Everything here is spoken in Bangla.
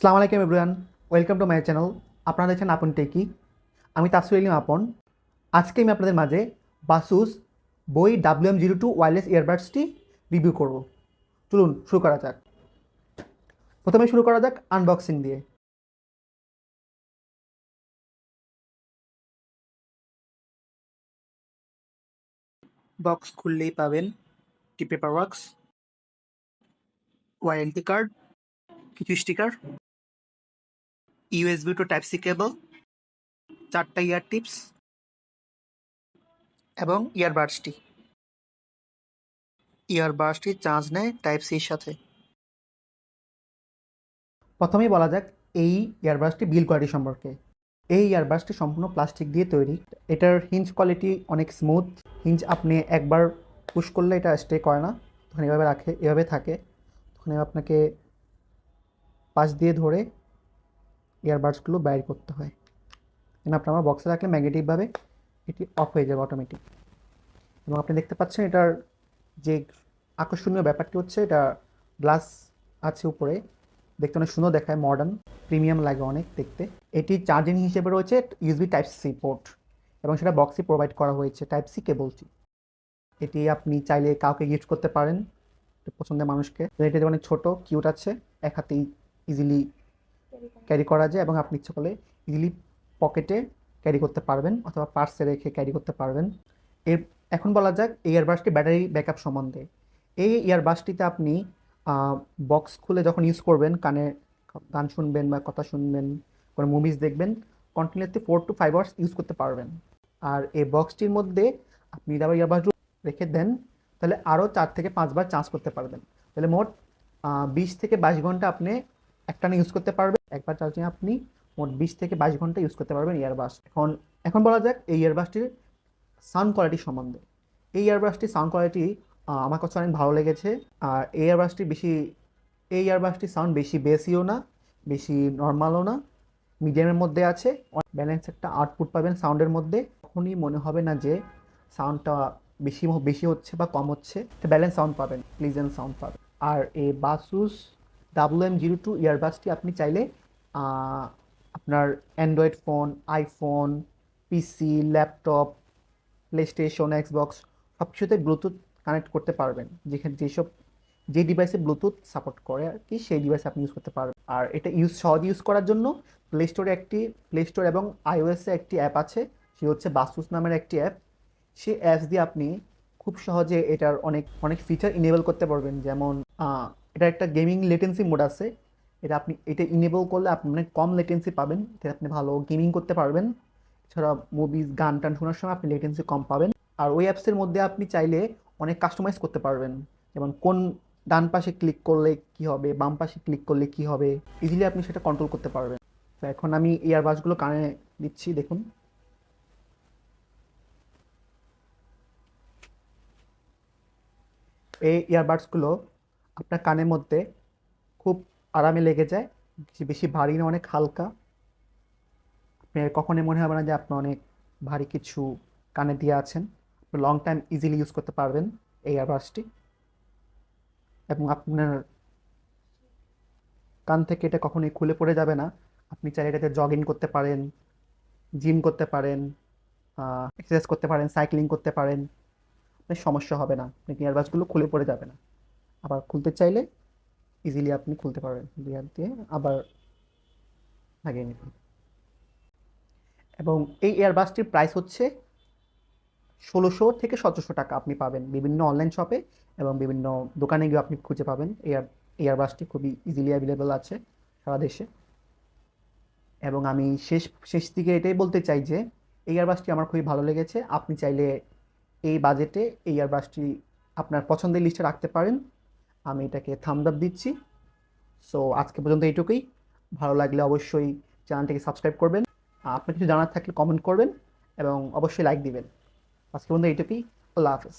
আসসালামু আলাইকুম everyone, welcome to my channel. আপনারা দেখছেন আপন টেকি। আমি তাসফির আপন। আজকে আমি আপনাদের মাঝে বাসুস বই WM02 ওয়্যারলেস ইয়ারবাডসটি রিভিউ করব। চলুন শুরু করা যাক। প্রথমে শুরু করা যাক আনবক্সিং দিয়ে। বক্স খুললেই পাবেন টি পেপার ওয়ার্কস, ওয়ারেন্টি কার্ড, কিছু sticker, USB to type C cable, 4টা ইয়ার টিপস এবং ইয়ারবাডসটি চার্জ নেয় টাইপ সির সাথে। প্রথমেই বলা যাক এই ইয়ারবাডসটি বিল্ড কোয়ালিটি সম্পর্কে। এই ইয়ারবাডসটি সম্পূর্ণ প্লাস্টিক দিয়ে তৈরি। এটার হিঞ্জ কোয়ালিটি অনেক স্মুথ। হিঞ্জ আপনি একবার পুশ করলে এটা স্টে করে না, তখন এভাবে থাকে। তখন আপনাকে পাশ দিয়ে ধরে ইয়ারবাডসগুলো বাইর করতে হয়। আপনার বক্সে রাখলে ম্যাগনেটিকভাবে এটি অফ হয়ে যাবে অটোমেটিক। এবং আপনি দেখতে পাচ্ছেন এটার যে আকর্ষণীয় ব্যাপারটি হচ্ছে এটা গ্লাস আছে উপরে, দেখতে অনেক সুন্দর দেখায়, মডার্ন, প্রিমিয়াম লাগে অনেক দেখতে। এটি চার্জিং হিসেবে রয়েছে USB টাইপ সি পোর্ট এবং সেটা বক্সে প্রোভাইড করা হয়েছে টাইপ সি কেবলটি। এটি আপনি চাইলে কাউকে গিফট করতে পারেন, পছন্দের মানুষকে। এটি অনেক ছোট, কিউট আছে, এক হাতে ইজিলি ক্যারি করা যায় এবং আপনি ইচ্ছে করলে ইজিলি পকেটে ক্যারি করতে পারবেন অথবা পার্সে রেখে ক্যারি করতে পারবেন। এখন বলা যাক এই ইয়ারবাডসটি ব্যাটারি ব্যাকআপ সম্বন্ধে। এই ইয়ারবাডসটিতে আপনি বক্স খুলে যখন ইউজ করবেন, কানে গান শুনবেন বা কথা শুনবেন, কোনো মুভিজ দেখবেন, কন্টিনিউসলি 4 to 5 আওয়ার্স ইউজ করতে পারবেন। আর এই বক্সটির মধ্যে আপনি যদি আবার ইয়ারবাডস রেখে দেন তাহলে আরও 4 থেকে 5 বার চার্জ করতে পারবেন। তাহলে মোট 20 থেকে 22 ঘন্টা আপনি একটানা ইউজ করতে পারবেন। একবার চার্জিং আপনি মোট 20 থেকে 22 ঘন্টা ইউজ করতে পারবেন ইয়ারবাডস। এখন বলা যাক এই ইয়ারবাডসটির সাউন্ড কোয়ালিটি সম্বন্ধে। এই ইয়ারবাডসটির সাউন্ড কোয়ালিটি আমার কাছে অনেক ভালো লেগেছে। আর এই ইয়ারবাডসটির সাউন্ড বেশি বেসিও না, বেশি নর্মালও না, মিডিয়ামের মধ্যে আছে। ব্যালেন্স একটা আউটপুট পাবেন সাউন্ডের মধ্যে। কখনই মনে হবে না যে সাউন্ডটা বেশি হচ্ছে বা কম হচ্ছে। ব্যালেন্স সাউন্ড পাবেন, প্লিজেন্ট সাউন্ড পাবেন। আর এই বাসুস WM02 ইয়ারবাডসটি আপনি চাইলে আপনার অ্যান্ড্রয়েড ফোন, আইফোন, পিসি, ল্যাপটপ, প্লে স্টেশন, এক্সবক্স সব কিছুতে ব্লুটুথ কানেক্ট করতে পারবেন। যে ডিভাইসে ব্লুটুথ সাপোর্ট করে আর কি, সেই ডিভাইসে আপনি ইউজ করতে পারবেন। আর এটা সহজে ইউজ করার জন্য প্লে স্টোর এবং iOS-এ একটি অ্যাপ আছে, সে হচ্ছে বাসুস নামের একটি অ্যাপ। সেই অ্যাপস দিয়ে আপনি খুব সহজে এটার অনেক অনেক ফিচার ইনেবল করতে পারবেন। যেমন এটা একটা গেমিং লেটেন্সি মোড আছে, এটা ইনেবল করলে আপনি অনেক কম লেটেন্সি পাবেন, এটা আপনি ভালো গেমিং করতে পারবেন। এছাড়া মুভিজ, গান টান শোনার সময় আপনি লেটেন্সি কম পাবেন। আর ওই অ্যাপসের মধ্যে আপনি চাইলে অনেক কাস্টমাইজ করতে পারবেন, যেমন কোন ডান পাশে ক্লিক করলে কি হবে, বাম পাশে ক্লিক করলে কি হবে, ইজিলি আপনি সেটা কন্ট্রোল করতে পারবেন। তো এখন আমি ইয়ারবাডসগুলো কানে দিচ্ছি, দেখুন। এই ইয়ারবাডসগুলো আপনার কানের মধ্যে খুব আরামে লেগে যায়, বেশি ভারী না, অনেক হালকা। আপনার কখনোই মনে হবে না যে আপনি অনেক ভারী কিছু কানে দিয়ে আছেন। আপনি লং টাইম ইজিলি ইউজ করতে পারবেন এই ইয়ারবাডসটি। এবং আপনার কান থেকে এটা কখনোই খুলে পড়ে যাবে না। আপনি চাইলে এটাতে জগিং করতে পারেন, জিম করতে পারেন, এক্সারসাইজ করতে পারেন, সাইক্লিং করতে পারেন, আপনার সমস্যা হবে না। আপনার ইয়ারবাডসগুলো খুলে পড়ে যাবে না। আবার খুলতে চাইলে ইজিলি আপনি খুলতে পারবেন, দুই হাত দিয়ে আবার লাগিয়ে নেবেন। এবং এই ইয়ারবাডসটির প্রাইস হচ্ছে 1600 থেকে 1700 টাকা আপনি পাবেন বিভিন্ন অনলাইন শপে, এবং বিভিন্ন দোকানে গিয়ে আপনি খুঁজে পাবেন। ইয়ারবাডসটি খুবই ইজিলি অ্যাভেলেবেল আছে সারা দেশে। এবং আমি শেষ দিকে এটাই বলতে চাই যে এই ইয়ারবাডসটি আমার খুবই ভালো লেগেছে। আপনি চাইলে এই বাজেটে এই ইয়ারবাডসটি আপনার পছন্দের লিস্টে রাখতে পারেন। আমি এটাকে থাম্বস আপ দিচ্ছি। সো আজকে পর্যন্ত এইটুকুই। ভালো লাগলে অবশ্যই চ্যানেলটিকে সাবস্ক্রাইব করবেন। আপনার কিছু জানার থাকলে কমেন্ট করবেন এবং অবশ্যই লাইক দিবেন। আজকে পর্যন্ত এইটুকুই। আল্লাহ হাফেজ।